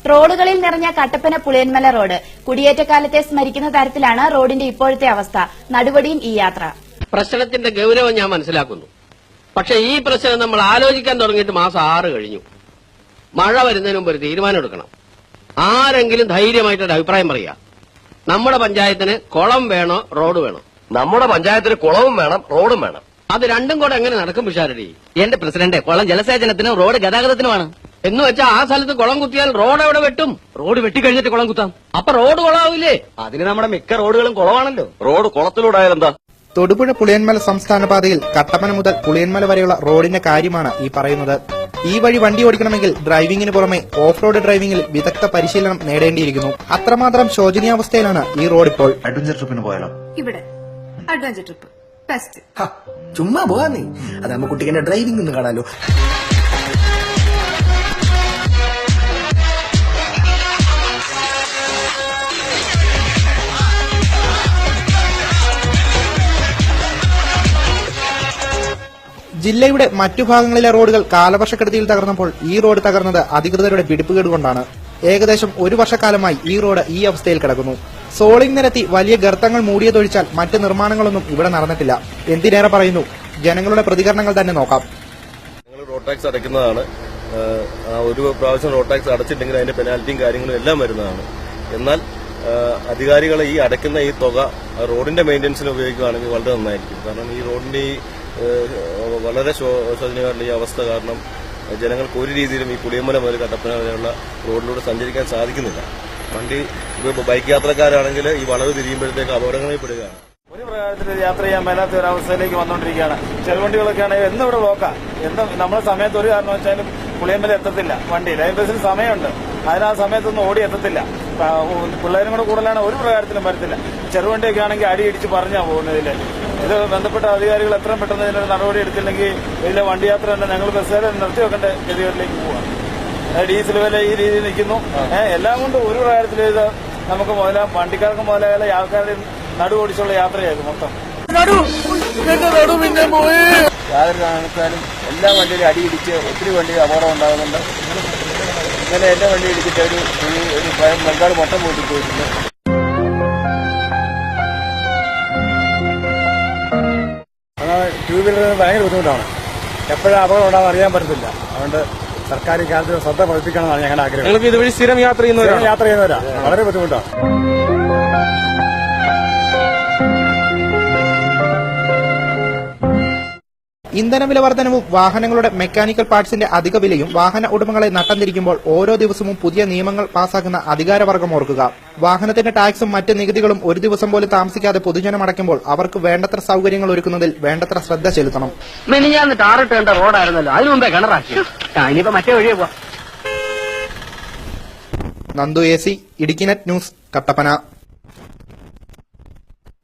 റോഡുകളിൽ നിറഞ്ഞ കട്ടപ്പന പുളിയൻമല റോഡ് കുടിയേറ്റക്കാലത്തെ സ്മരിക്കുന്ന തരത്തിലാണ് റോഡിന്റെ ഇപ്പോഴത്തെ അവസ്ഥ. നടുവടിയും ഈ യാത്ര. പ്രശ്നത്തിന്റെ ഗൌരവം ഞാൻ മനസ്സിലാക്കുന്നു. പക്ഷെ ഈ പ്രശ്നം നമ്മൾ ആലോചിക്കാൻ തുടങ്ങിയിട്ട് മാസം 6 കഴിഞ്ഞു. മഴ വരുന്നതിന് മുമ്പ് ഒരു തീരുമാനം എടുക്കണം. ആരെങ്കിലും ധൈര്യമായിട്ടൊരു അഭിപ്രായം പറയുക. നമ്മുടെ പഞ്ചായത്തിന് കുളം വേണോ റോഡ് വേണോ? നമ്മുടെ പഞ്ചായത്തിന് കുളവും വേണം റോഡും വേണം. അത് രണ്ടും കൂടെ എങ്ങനെ നടക്കും പിഷാരടി? എന്റെ പ്രസിഡന്റ്, കുളം ജലസേചനത്തിനും റോഡ് ഗതാഗതത്തിനുമാണ്. എന്ന് വെച്ചാൽ ആ സ്ഥലത്ത് കുളം കുത്തിയാൽ റോഡ് എവിടെ വെട്ടും? റോഡ് വെട്ടിക്കഴിഞ്ഞിട്ട് കുളം കുത്താം. അപ്പൊ റോഡ് കുളമാവില്ലേ? അതിന് നമ്മുടെ മിക്ക റോഡുകളും കുളമാണല്ലോ. റോഡ് കുളത്തിലൂടെ ആയാലെന്താ? തൊടുപുഴ പുളിയൻമല സംസ്ഥാന പാതയിൽ കട്ടപ്പന മുതൽ പുളിയൻമല വരെയുള്ള റോഡിന്റെ കാര്യമാണ് ഈ പറയുന്നത്. ഈ വഴി വണ്ടി ഓടിക്കണമെങ്കിൽ ഡ്രൈവിംഗിന് പുറമെ ഓഫ് റോഡ് ഡ്രൈവിംഗിൽ വിദഗ്ധ പരിശീലനം നേടേണ്ടിയിരിക്കുന്നു. അത്രമാത്രം ശോചനീയാവസ്ഥയിലാണ് ഈ റോഡ് ഇപ്പോൾ. അഡ്വഞ്ചർ ട്രിപ്പിന് പോയാലോ? ഇവിടെ അഡ്വഞ്ചർ ട്രിപ്പ് ബെസ്റ്റ്. ചുമ്മാ പോവാ നീ. അതാകുമ്പോ കുട്ടിക്ക് ഡ്രൈവിംഗ് ഒന്ന് കാണാലോ. ജില്ലയുടെ മറ്റു ഭാഗങ്ങളിലെ റോഡുകൾ കാലവർഷക്കെടുതിയിൽ തകർന്നപ്പോൾ ഈ റോഡ് തകർന്നത് അധികൃതരുടെ പിടിപ്പുകേടുകൊണ്ടാണ്. ഏകദേശം 1 വർഷക്കാലമായി ഈ റോഡ് ഈ അവസ്ഥയിൽ കിടക്കുന്നു. സോളിംഗ് നിരത്തി വലിയ ഗർത്തങ്ങൾ മൂടിയതൊഴിച്ചാൽ മറ്റ് നിർമ്മാണങ്ങളൊന്നും ഇവിടെ നടന്നിട്ടില്ല. എന്തിനേറെ പറയുന്നു, ജനങ്ങളുടെ പ്രതികരണങ്ങൾ തന്നെ നോക്കാം. ഞങ്ങൾ റോഡ് ടാക്സ് അടയ്ക്കുന്നതാണ്. ഒരു പ്രാവശ്യം റോഡ് ടാക്സ് അടച്ചില്ലെങ്കിൽ അതിന്റെ പെനാൽറ്റിയും കാര്യങ്ങളും എല്ലാം വരുന്നതാണ്. എന്നാൽ അധികാരികൾ ഈ അടയ്ക്കുന്ന ഈ തുക റോഡിന്റെ മെയിന്റനൻസിന് ഉപയോഗിക്കുകയാണെങ്കിൽ വളരെ നന്നായിരിക്കും. കാരണം ഈ റോഡിന്റെ വളരെ ശോചനീയമായിട്ടുള്ള ഈ അവസ്ഥ കാരണം ജനങ്ങൾക്ക് ഒരു രീതിയിലും ഈ പുളിയമ്പല മുതൽ കട്ടപ്പന വരെയുള്ള റോഡിലൂടെ സഞ്ചരിക്കാൻ സാധിക്കുന്നില്ല. വണ്ടി ബൈക്ക് യാത്രക്കാരാണെങ്കിൽ ഈ വളവ് തിരിയുമ്പോഴത്തേക്ക് അപകടങ്ങളിൽപ്പെടുകയാണ്. ഒരു പ്രകാരത്തിൽ യാത്ര ചെയ്യാൻ മേലാത്ത ഒരു അവസ്ഥയിലേക്ക് വന്നുകൊണ്ടിരിക്കുകയാണ്. ചെറുവണ്ടികളൊക്കെ ആണെങ്കിൽ എന്നും ഇവിടെ ബ്ലോക്കാ. നമ്മളെ സമയത്ത് ഒരു കാരണം വെച്ചാലും പുളിയമ്പല എത്തത്തില്ല. വണ്ടി ലൈൻ ബസ്സിന് സമയമുണ്ട്, അതിനാ സമയത്തൊന്നും ഓടി എത്തത്തില്ല. പിള്ളേരും കൂടെ കൂടുതലാണ്, ഒരു പ്രകാരത്തിലും വരത്തില്ല. ചെറുവണ്ടിയൊക്കെ ആണെങ്കിൽ അടിയിടിച്ച് പറഞ്ഞാ പോകുന്നതിൽ. ഇത് ബന്ധപ്പെട്ട അധികാരികൾ എത്രയും പെട്ടെന്ന് ഇതിനൊരു നടപടി എടുത്തില്ലെങ്കിൽ ഇതിലെ വണ്ടി യാത്ര തന്നെ ഞങ്ങൾ ബസ്സുകാരെ നിർത്തി വെക്കേണ്ട ഗതികളിലേക്ക് പോവാം. ഡീസൽ വില ഈ രീതിയിൽ നിൽക്കുന്നു. എല്ലാം കൊണ്ടും ഒരു പ്രകാരത്തിൽ ഇത് നമുക്ക് വണ്ടിക്കാർക്ക് മുതലായാലും ആൾക്കാരുടെയും നടുവോടിച്ചുള്ള യാത്രയായിരുന്നു മൊത്തം. യാതൊരു കാരണത്താലും എല്ലാ വണ്ടിയിലും അടിയിടിച്ച് ഒത്തിരി വണ്ടികൾ അപകടം ഉണ്ടാകുന്നുണ്ട്. ഇങ്ങനെ എന്റെ വണ്ടി ഇടിച്ചിട്ട് ഒരു ബംഗാൾ മൊത്തം കൂട്ടിപ്പോയിട്ടുണ്ട്. ടൂ വീലറിന് ഭയങ്കര ബുദ്ധിമുട്ടാണ്. എപ്പോഴാണ് അപകടം ഉണ്ടാകുന്ന അറിയാൻ പറ്റത്തില്ല. അതുകൊണ്ട് സർക്കാർ കാര്യത്തിൽ ശ്രദ്ധ പതിപ്പിക്കണമെന്നാണ് ഞങ്ങളുടെ ആഗ്രഹം. നിങ്ങൾക്ക് ഇതുവഴി സ്ഥിരം യാത്ര ചെയ്യുന്നവരാ വളരെ ബുദ്ധിമുട്ടാണ്. ഇന്ധനവില വർധനവും വാഹനങ്ങളുടെ മെക്കാനിക്കൽ പാർട്സിന്റെ അധിക വിലയും വാഹന ഉടമകളെ നട്ടം തിരിക്കുമ്പോൾ ഓരോ ദിവസവും പുതിയ നിയമങ്ങൾ പാസാക്കുന്ന അധികാരവർഗം ഓർക്കുക. വാഹനത്തിന്റെ ടാക്സും മറ്റ് നികുതികളും ഒരു ദിവസം പോലും താമസിക്കാതെ പൊതുജനം അടയ്ക്കുമ്പോൾ അവർക്ക് വേണ്ടത്ര സൌകര്യങ്ങൾ ഒരുക്കുന്നതിൽ വേണ്ടത്ര ശ്രദ്ധ ചെലുത്തണം. മെനിഞ്ഞാന്ന് ടാറിട്ടേണ്ട റോഡായിരുന്നല്ലോ, അതിനു മുമ്പേ കിണറാക്കി. ഇനിയിപ്പോ മറ്റേ വഴിയെ പോവാം. Nandu AC, Idukki net news, Kattappana.